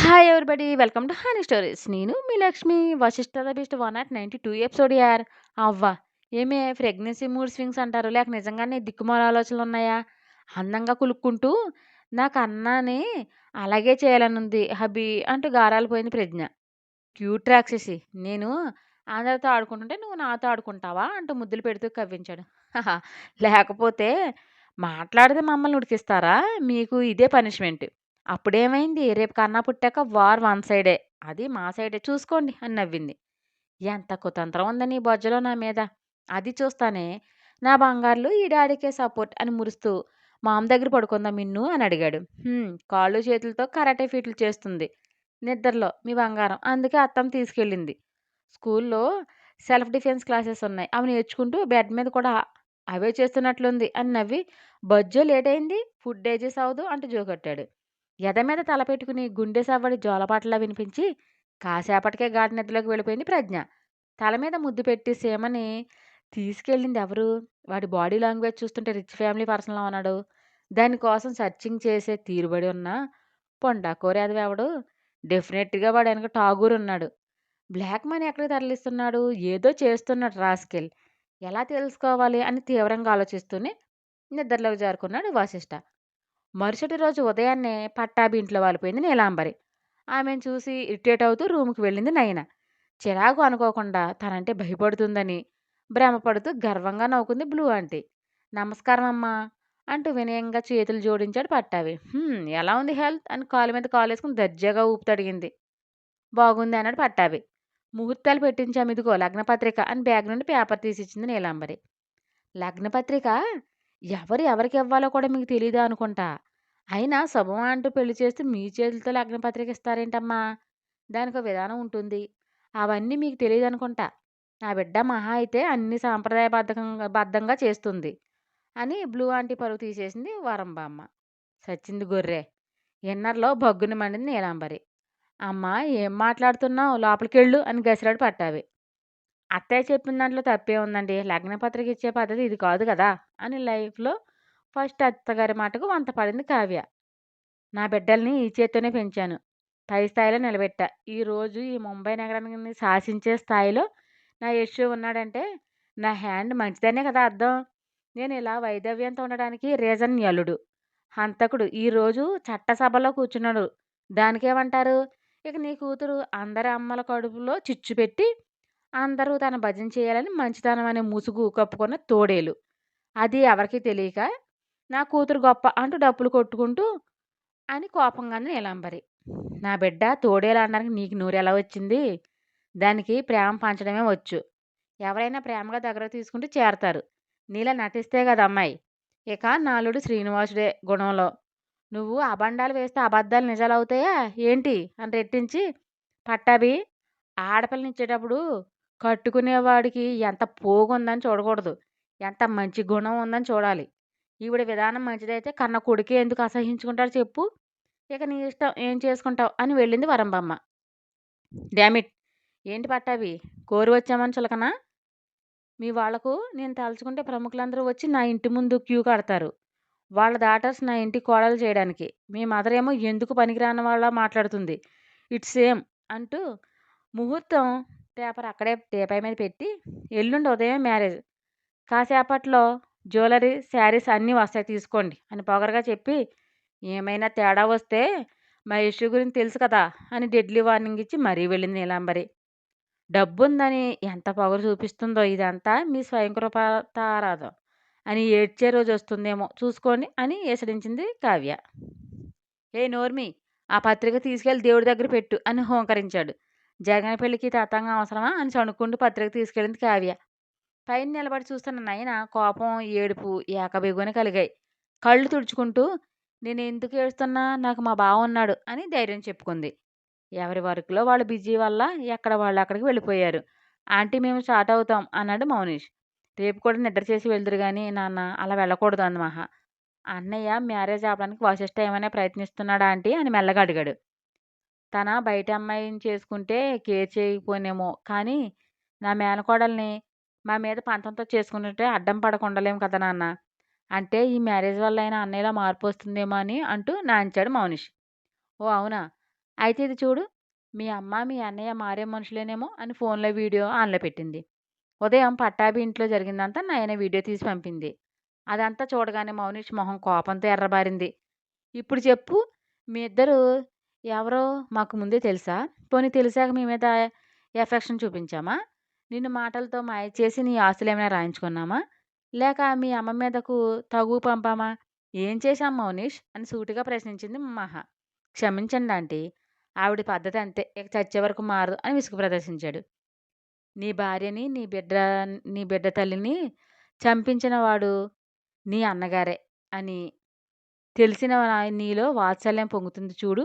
Hi everybody. Welcome to honey stories. నేను మీ Lakshmi. 'Vashishta the best 192 episode యార్. అవ్వ! ఏమే ప్రెగ్నెన్సీ మూడ్ స్వింగ్స్ అంటారు. లేక నిజంగానే దిక్కుమాల ఆలోచనలున్నాయా? అందంగా కులుక్కుంటూ నాకు అన్నాని అలాగే చేయాలనుంది హబీ అంటూ గారాలు పోయింది ప్రజ్ఞ. క్యూట్ రాక్షసి. నేను అందరితో ఆడుకుంటుంటే నువ్వు నాతో ఆడుకుంటావా? అంటూ ముద్దులు పెడుతూ కవ్వించాడు. హహ! లేకపోతే మాట్లాడితే మమ్మల్ని ఉడికిస్తారా? మీకు ఇదే పనిష్మెంట్. అప్పుడేమైంది? రేపు కన్నా పుట్టాక వార్ వన్ సైడే. అది మా సైడే చూసుకోండి అని నవ్వింది. ఎంత కుతంత్రం ఉంది నీ బొజ్జలో నా మీద. అది చూస్తానే నా బంగార్లు ఈ డాడీకే సపోర్ట్ అని మురుస్తూ మామ దగ్గర పడుకుందాం మిన్ను అని అడిగాడు. కాళ్ళు చేతులతో కరాటే ఫీట్లు చేస్తుంది నిద్రలో మీ బంగారం. అందుకే అత్తమ్మ తీసుకెళ్ళింది. స్కూల్లో సెల్ఫ్ డిఫెన్స్ క్లాసెస్ ఉన్నాయి. అవి నేర్చుకుంటూ బెడ్ మీద కూడా అవే చేస్తున్నట్లుంది అని నవ్వి బొజ్జో లేటయింది ఫుడ్ ఏజెస్ అవ్వదు అంటూ జోకొట్టాడు. ఎద మీద తల పెట్టుకుని గుండె సవ్వడి జోలపాటలా వినిపించి కాసేపటికే గాఢ నిద్రలోకి వెళ్ళిపోయింది ప్రజ్ఞ. తల మీద ముద్దు పెట్టి సీమని తీసుకెళ్ళింది ఎవరు? వాడి బాడీ లాంగ్వేజ్ చూస్తుంటే రిచ్ ఫ్యామిలీ పర్సన్‌లా ఉన్నాడు. దానికోసం సర్చింగ్ చేసే తీరుబడి ఉన్న పొండాకోరు ఎదవెవడు? డెఫినెట్‌గా వాడి ఎనక ఠాగూర్ ఉన్నాడు. బ్లాక్ మనీ ఎక్కడికి తరలిస్తున్నాడు? ఏదో చేస్తున్నాడు రాస్కెల్. ఎలా తెలుసుకోవాలి అని తీవ్రంగా ఆలోచిస్తూనే నిద్రలోకి జారుకున్నాడు వాసిష్ఠ. మరుసటి రోజు ఉదయాన్నే పట్టాభి ఇంట్లో వాలిపోయింది నీలాంబరి. ఆమెను చూసి ఇరిటేట్ అవుతూ రూమ్‌కి వెళ్ళింది నయన. చిరాకు అనుకోకుండా తనంటే భయపడుతుందని భ్రమపడుతూ గర్వంగా నవ్వుకుంది బ్లూ ఆంటీ. నమస్కారం అమ్మా అంటూ వినయంగా చేతులు జోడించాడు పట్టాభి. ఎలా ఉంది హెల్త్ అని కాలు మీద కాలేసుకుని దర్జాగా ఊపుతూ అడిగింది. బాగుంది అన్నాడు పట్టాభి. ముహూర్తాలు పెట్టించాము ఇదిగో లగ్నపత్రిక అని బ్యాగ్ నుండి పేపర్ తీసిచ్చింది నీలాంబరి. లగ్నపత్రిక ఎవరు ఎవరికి ఇవ్వాలో కూడా మీకు తెలీదా అనుకుంటా. అయినా శుభం అంటూ పెళ్లి చేస్తే మీ చేతులతో లగ్నపత్రిక ఇస్తారేంటమ్మా? దానికో విధానం ఉంటుంది. అవన్నీ మీకు తెలీదనుకుంటా. నా బిడ్డ మహా అయితే అన్ని బద్ధంగా చేస్తుంది అని బ్లూ ఆంటీ పరువు తీసేసింది వరంబామ్మ. సచ్చింది గొర్రె. ఇన్నర్లో భగ్గున మండింది నీలాంబరి. అమ్మా ఏం మాట్లాడుతున్నావు లోపలికెళ్ళు అని గసిరాడు పట్టాభి. అత్తయ్య చెప్పిన దాంట్లో తప్పే ఉందండి. లగ్నపత్రిక ఇచ్చే పద్ధతి ఇది కాదు కదా అని లైఫ్‌లో ఫస్ట్ అత్తగారి మాటకు వంత పడింది కావ్య. నా బిడ్డల్ని ఈ చేత్తోనే పెంచాను. పై స్థాయిలో నిలబెట్టా. ఈరోజు ఈ ముంబై నగరాన్ని శాసించే స్థాయిలో నా యశు ఉన్నాడంటే నా హ్యాండ్ మంచిదనే కదా అర్థం. నేను ఇలా వైదవ్యంతో ఉండడానికి రీజన్ నీ అల్లుడు. హంతకుడు ఈరోజు చట్టసభలో కూర్చున్నాడు. దానికేమంటారు? ఇక నీ కూతురు అందరి అమ్మల కడుపులో చిచ్చు పెట్టి అందరూ తన భజన చేయాలని మంచితనం అనే ముసుగు కప్పుకున్న తోడేలు. అది ఎవరికీ తెలియక నా కూతురు గొప్ప అంటూ డప్పులు కొట్టుకుంటూ అని కోపంగా అంది నీలాంబరి. నా బిడ్డ తోడేలు అనడానికి నీకు నోరెలా వచ్చింది? దానికి ప్రేమ పంచడమే వచ్చు. ఎవరైనా ప్రేమగా దగ్గరకు తీసుకుంటే చేరతారు. నీలా నటిస్తే కదా అమ్మాయి. ఇక నా అల్లుడు శ్రీనివాసుడే గుణంలో. నువ్వు అబండాలు వేస్తే అబద్ధాలు నిజాలవుతాయా ఏంటి? అని రెట్టించి పట్టాభి ఆడపిల్లనిచ్చేటప్పుడు కట్టుకునేవాడికి ఎంత పోగుందని చూడకూడదు. ఎంత మంచి గుణం ఉందని చూడాలి. ఈవిడ విధానం మంచిదైతే కన్న కొడుకే ఎందుకు అసహ్యించుకుంటాడో చెప్పు. ఇక నీ ఇష్టం ఏం చేసుకుంటావు అని వెళ్ళింది వరంబమ్మ. డామిట్! ఏంటి పట్టాభి? కోరి వచ్చామని చులకనా? మీ వాళ్లకు నేను తలుచుకుంటే ప్రముఖులందరూ వచ్చి నా ఇంటి ముందు క్యూ కడతారు. వాళ్ళ డాటర్స్ నా ఇంటికి కోడలు చేయడానికి. మీ మదర్ ఏమో ఎందుకు పనికిరాని వాళ్ళ మాట్లాడుతుంది. ఇట్స్ సేమ్ అంటూ ముహూర్తం పేపర్ అక్కడే టీపాయ్ మీద పెట్టి ఎల్లుండి ఉదయం మ్యారేజ్. కాసేపట్లో జ్యువెలరీ, శారీస్ అన్నీ వస్తాయి తీసుకోండి అని పొగరుగా చెప్పి ఏమైనా తేడా వస్తే మా ఇష్యూ గురించి తెలుసు కదా అని డెడ్లీ వార్నింగ్ ఇచ్చి మరీ వెళ్ళింది నీలాంబరి. డబ్బుందని ఎంత పొగరు చూపిస్తుందో ఇదంతా మీ స్వయంకృపాతారాధం అని ఏడ్చే రోజు వస్తుందేమో చూసుకోండి అని ఏసడించింది కావ్య. ఏ నోర్మి! ఆ పత్రిక తీసుకెళ్లి దేవుడి దగ్గర పెట్టు అని హూంకరించాడు. జగన్ పెళ్లికి తతంగం అవసరమా అని సణుక్కుంటూ పత్రిక తీసుకెళ్ళింది కావ్య. పైన నిలబడి చూస్తున్న నయన కోపం, ఏడుపు ఏకబిగున కలిగాయి. కళ్ళు తుడుచుకుంటూ నేనెందుకు ఏడుస్తున్నా? నాకు మా బావ ఉన్నాడు అని ధైర్యం చెప్పుకుంది. ఎవరి వర్క్‌లో వాళ్ళు బిజీ వల్ల ఎక్కడ వాళ్ళు అక్కడికి వెళ్ళిపోయారు. ఆంటీ మేము స్టార్ట్ అవుతాం అన్నాడు మౌనీష్. రేపు కూడా నిద్ర చేసి వెళ్దురు గాని నాన్న అలా వెళ్ళకూడదు అంది మహా. అన్నయ్య మ్యారేజ్ ఆపడానికి వశిష్ఠ ఏమైనా ప్రయత్నిస్తున్నాడా ఆంటీ అని మెల్లగా అడిగాడు. తన బయట అమ్మాయిని చేసుకుంటే కేర్ చేయకపోనేమో కానీ నా మేనకోడల్ని మా మీద పంతంతో చేసుకుంటుంటే అడ్డం పడక ఉండలేం కదా నాన్న. అంటే ఈ మ్యారేజ్ వల్ల అయినా అన్నయ్యలో మార్పు వస్తుందేమో అని అంటూ నాంచాడు మౌనిష్. ఓ అవునా! అయితే ఇది చూడు, మీ అమ్మ, మీ అన్నయ్య మారే మనుషులేనేమో అని ఫోన్‌లో వీడియో ఆన్‌లో పెట్టింది. ఉదయం పట్టాభి ఇంట్లో జరిగిందంతా నయన వీడియో తీసి పంపింది. అదంతా చూడగానే మౌనిష్ మొహం కోపంతో ఎర్రబారింది. ఇప్పుడు చెప్పు, మీ ఇద్దరు ఎవరో మాకు ముందే తెలుసా? పోనీ తెలిసాక మీ మీద ఎఫెక్షన్ చూపించామా? నిన్ను మాటలతో మాయ చేసి నీ ఆస్తులేమైనా రాయించుకున్నామా? లేక మీ అమ్మ మీదకు తగువు పంపామా? ఏం చేశాం మౌనిష్ అని సూటిగా ప్రశ్నించింది మహా. క్షమించండి ఆంటీ. ఆవిడ పద్ధతి అంతే. ఇక చచ్చే వరకు మారదు అని విసుగు ప్రదర్శించాడు. నీ భార్యని, నీ బిడ్డ తల్లిని చంపించిన వాడు నీ అన్నగారే అని తెలిసిన నీలో వాత్సల్యం పొంగుతుంది చూడు.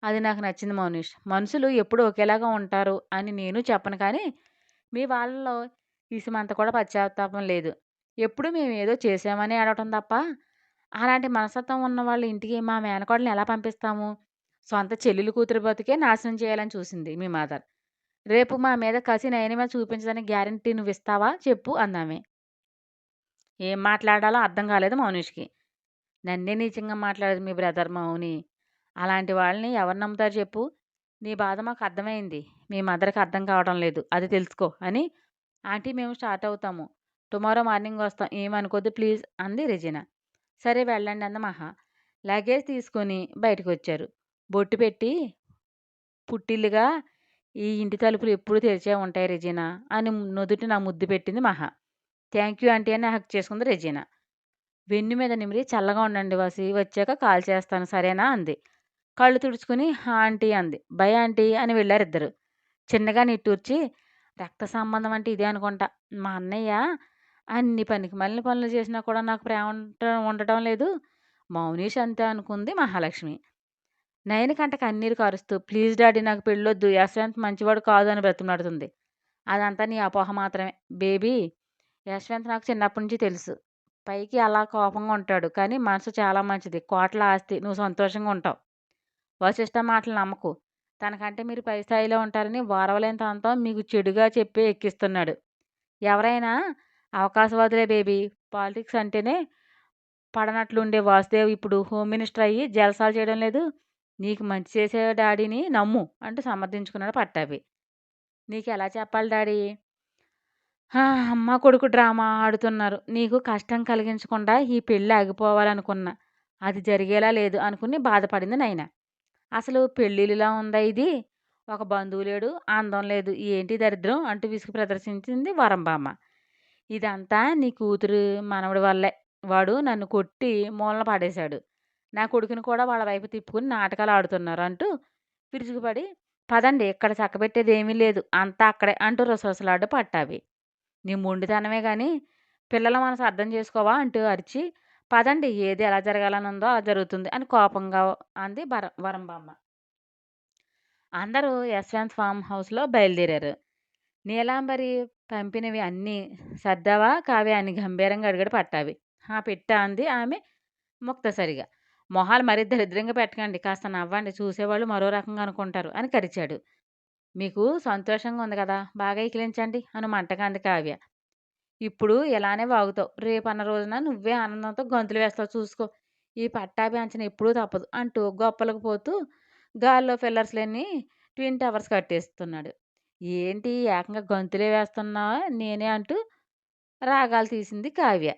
అది నాకు నచ్చింది మౌనిష్. మనుషులు ఎప్పుడూ ఒకేలాగా ఉంటారు అని నేను చెప్పను కానీ, మీ వాళ్ళలో ఇసుమంత కూడా పశ్చాత్తాపం లేదు. ఎప్పుడు మేమేదో చేశామని ఏడవటం తప్ప, అలాంటి మనస్తత్వం ఉన్న వాళ్ళ ఇంటికి మా మేనకోడల్ని ఎలా పంపిస్తాము? సొంత చెల్లెలు కూతురు బతుకే నాశనం చేయాలని చూసింది మీ మదర్. రేపు మా మీద కసి నయన మీద చూపించడానికి గ్యారంటీ నువ్విస్తావా చెప్పు అందామె. ఏం మాట్లాడాలో అర్థం కాలేదు మౌనిష్‌కి. నన్నే నీచంగా మాట్లాడేది మీ బ్రదర్ మౌని. అలాంటి వాళ్ళని ఎవరు నమ్ముతారు చెప్పు? నీ బాధ మాకు అర్థమైంది. మీ మదర్‌కి అర్థం కావడం లేదు. అది తెలుసుకో అని ఆంటీ మేము స్టార్ట్ అవుతాము. టుమారో మార్నింగ్ వస్తాం. ఏమనుకోద్దు ప్లీజ్ అంది రెజీనా. సరే వెళ్ళండి అంది మహా. లగేజ్ తీసుకొని బయటకొచ్చారు. బొట్టు పెట్టి పుట్టిల్లుగా ఈ ఇంటి తలుపులు ఎప్పుడూ తెరిచే ఉంటాయి రెజీనా అని నుదుటిన ముద్దు పెట్టింది మహా. థ్యాంక్ యూ ఆంటీ అని హగ్ చేసుకుంది రెజీనా. వెన్ను మీద నిమిరి చల్లగా ఉండండి వాసి వచ్చాక కాల్ చేస్తాను సరేనా అంది. కళ్ళు తుడుచుకుని హా ఆంటీ అంది. బై ఆంటీ అని వెళ్ళారిద్దరు. చిన్నగా నిట్టూర్చి రక్త సంబంధం అంటే ఇదే అనుకుంటా. మా అన్నయ్య అన్ని పనికిమాలిన పనులు చేసినా కూడా నాకు ప్రేమ ఉండటం లేదు. మౌనీష్ అంతే అనుకుంది మహాలక్ష్మి. నయని కంట కన్నీరు కారుస్తూ ప్లీజ్ డాడీ నాకు పెళ్ళొద్దు. యశ్వంత్ మంచివాడు కాదు అని బ్రతిమలాడుతుంది. అదంతా నీ అపోహ మాత్రమే. బేబీ యశ్వంత్ నాకు చిన్నప్పటి నుంచి తెలుసు. పైకి అలా కోపంగా ఉంటాడు. కానీ మనసు చాలా మంచిది. కోట్ల ఆస్తి. నువ్వు సంతోషంగా ఉంటావు. వశిష్ఠ మాటలు నమ్మకు. తనకంటే మీరు పై స్థాయిలో ఉంటారని ఓర్వలేని తనతో మీకు చెడుగా చెప్పి ఎక్కిస్తున్నాడు. ఎవరైనా అవకాశవాదులే బేబీ. పాలిటిక్స్ అంటేనే పడనట్లుండే వాసుదేవ్ ఇప్పుడు హోమ్ మినిస్టర్ అయ్యి జలసాలు చేయడం లేదు. నీకు మంచి చేసే డాడీని నమ్ము అంటూ సమర్థించుకున్నాడు పట్టాభి. నీకెలా చెప్పాలి డాడీ? ఆ! అమ్మ, కొడుకు డ్రామా ఆడుతున్నారు. నీకు కష్టం కలిగించకుండా ఈ పెళ్లి ఆగిపోవాలనుకున్నా. అది జరిగేలా లేదు అనుకుని బాధపడింది నయన. అసలు పెళ్ళిళ్ళలా ఉందా ఇది? ఒక బంధువు లేడు, అందం లేదు. ఏంటి దరిద్రం అంటూ విసుగు ప్రదర్శించింది వరంబామ్మ. ఇదంతా నీ కూతురు మనవడి వల్లే. వాడు నన్ను కొట్టి మూలన పడేశాడు. నా కొడుకుని కూడా వాళ్ళ వైపు తిప్పుకుని నాటకాలు ఆడుతున్నారు అంటూ విరుచుకుపడి పదండి ఇక్కడ చక్కబెట్టేదేమీ లేదు. అంతా అక్కడే అంటూ రుసరుసలాడ్డు పట్టాభి. నీ మొండితనమే గాని పిల్లల మనసు అర్థం చేసుకోవా అంటూ అరిచి పదండి ఏది ఎలా జరగాలని ఉందో అలా జరుగుతుంది అని కోపంగా అంది వరంబామ్మ. అందరూ యశ్వంత్ ఫామ్ హౌస్‌లో బయలుదేరారు. నీలాంబరి పంపినవి అన్నీ సర్దావా కావ్య అని గంభీరంగా అడిగాడు పట్టాభి. ఆ పెట్టా అంది ఆమె ముక్తసరిగా. మొహాలు మరీ దరిద్రంగా పెట్టకండి. కాస్త నవ్వండి. చూసేవాళ్ళు మరో రకంగా అనుకుంటారు అని కరిచాడు. మీకు సంతోషంగా ఉంది కదా! బాగా ఇకిలించండి అని మంటగా అంది కావ్య. ఇప్పుడు ఇలానే వాగుతావు. రేపన్న రోజున నువ్వే ఆనందంతో గంతులు వేస్తావు చూసుకో. ఈ పట్టాభి అంచనా ఎప్పుడూ తప్పదు అంటూ గొప్పలకు పోతూ గాల్లో ఫిల్లర్స్‌లన్నీ ట్విన్ టవర్స్ కట్టేస్తున్నాడు. ఏంటి ఏకంగా గంతులే వేస్తున్నావా నేనే అంటూ రాగాలు తీసింది కావ్య.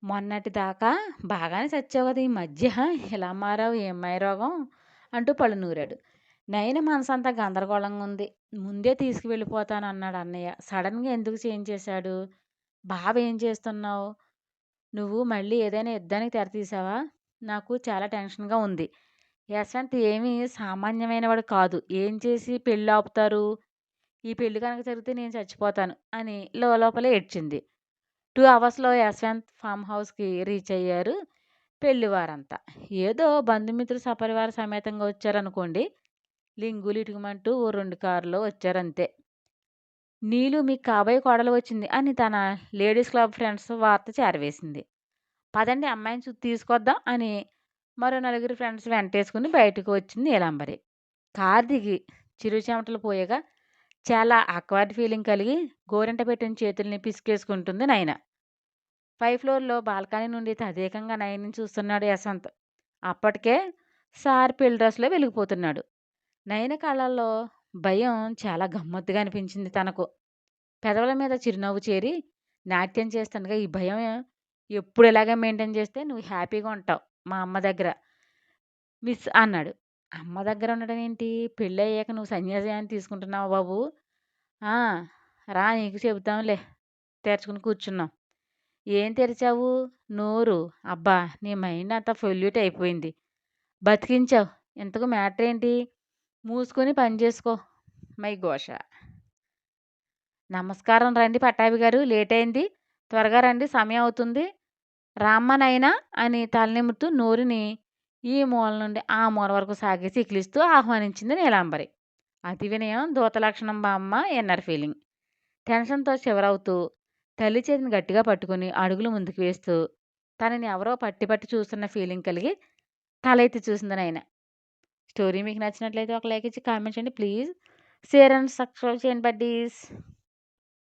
మొన్నటిదాకా బాగానే చచ్చావు కదా! ఈ మధ్య ఇలా మారావు ఏం మాయరోగం అంటూ పళ్ళు నూరాడు. నయన మనసంతా గందరగోళంగా ఉంది. ముందే తీసుకువెళ్ళిపోతానన్నాడు అన్నయ్య. సడన్‌గా ఎందుకు చేంజ్ చేశాడు? బావ ఏం చేస్తున్నావు? నువ్వు మళ్ళీ ఏదైనా యుద్ధానికి తెరతీసావా? నాకు చాలా టెన్షన్‌గా ఉంది. యశ్వంత్ ఏమీ సామాన్యమైనవాడు కాదు. ఏం చేసి పెళ్లి ఆపుతారు? ఈ పెళ్లి గనక జరిగితే నేను చచ్చిపోతాను అని లోలోపలే ఏడ్చింది. 2 అవర్స్‌లో యశ్వంత్ ఫార్మ్ హౌస్‌కి రీచ్ అయ్యారు పెళ్లివారంతా. ఏదో బంధుమిత్రులు సపరివార సమేతంగా వచ్చారనుకోండి. లింగులు ఇటుకమంటూ ఓ 2 కార్‌లో వచ్చారంతే. నీలు మీకు కాబోయే కోడలు వచ్చింది అని తన లేడీస్ క్లబ్ ఫ్రెండ్స్ వార్త చేరవేసింది. పదండి అమ్మాయిని తీసుకొద్దాం అని మరో నలుగురు ఫ్రెండ్స్ వెంటేసుకుని బయటకు వచ్చింది నీలాంబరి. కారు దిగి చిరు చెమటలు పోయగా చాలా ఆక్వర్డ్ ఫీలింగ్ కలిగి గోరింట పెట్టిన చేతుల్ని పిసికేసుకుంటుంది నయన. పై ఫ్లోర్‌లో బాల్కనీ నుండి తదేకంగా నయనని చూస్తున్నాడు యశ్వంత్. అప్పటికే సార్ పెళ్లి డ్రెస్‌లో వెలిగిపోతున్నాడు. నయన కళ్ళల్లో భయం చాలా గమ్మత్తుగా అనిపించింది తనకు. పెదవుల మీద చిరునవ్వు చేరి, నాట్యం చేస్తుండగా ఈ భయం ఎప్పుడు ఇలాగే మెయింటైన్ చేస్తే నువ్వు హ్యాపీగా ఉంటావు మా అమ్మ దగ్గర మిస్ అన్నాడు. అమ్మ దగ్గర ఉండడం ఏంటి? పెళ్ళయ్యాక నువ్వు సన్యాసం తీసుకుంటున్నావా బాబు? ఆ! రా నీకు చెబుతాంలే తెరుచుకుని కూర్చున్నాం. ఏం తెరిచావు? నోరు. అబ్బా! నీ మైండ్ అంతా పొల్యూట్ అయిపోయింది. బతికించావు. ఇంతకు మ్యాటర్ ఏంటి? మూసుకొని పని చేసుకో. మై ఘోష. నమస్కారం రండి పట్టాభి గారు. లేటయింది. త్వరగా రండి సమయం అవుతుంది. రామ్మా నాయనా అని తలనిమురుతూ నోరుని ఈ మూల నుండి ఆ మూల వరకు సాగేసి ఇకిలిస్తూ ఆహ్వానించింది నీలాంబరి. అతి వినయం దూత లక్షణం బామ్మ ఇన్నర్ ఫీలింగ్. టెన్షన్‌తో షివరవుతూ, తల్లి చేతిని గట్టిగా పట్టుకుని అడుగులు ముందుకు వేస్తూ, తనని ఎవరో పట్టి పట్టి చూస్తున్న ఫీలింగ్ కలిగి తల ఎత్తి చూసింది నయన. స్టోరీ మీకు నచ్చినట్లయితే ఒక లైక్ ఇచ్చి కామెంట్ చేయండి ప్లీజ్. షేర్ అండ్ సబ్స్క్రైబ్ చేయండి బడ్డీస్.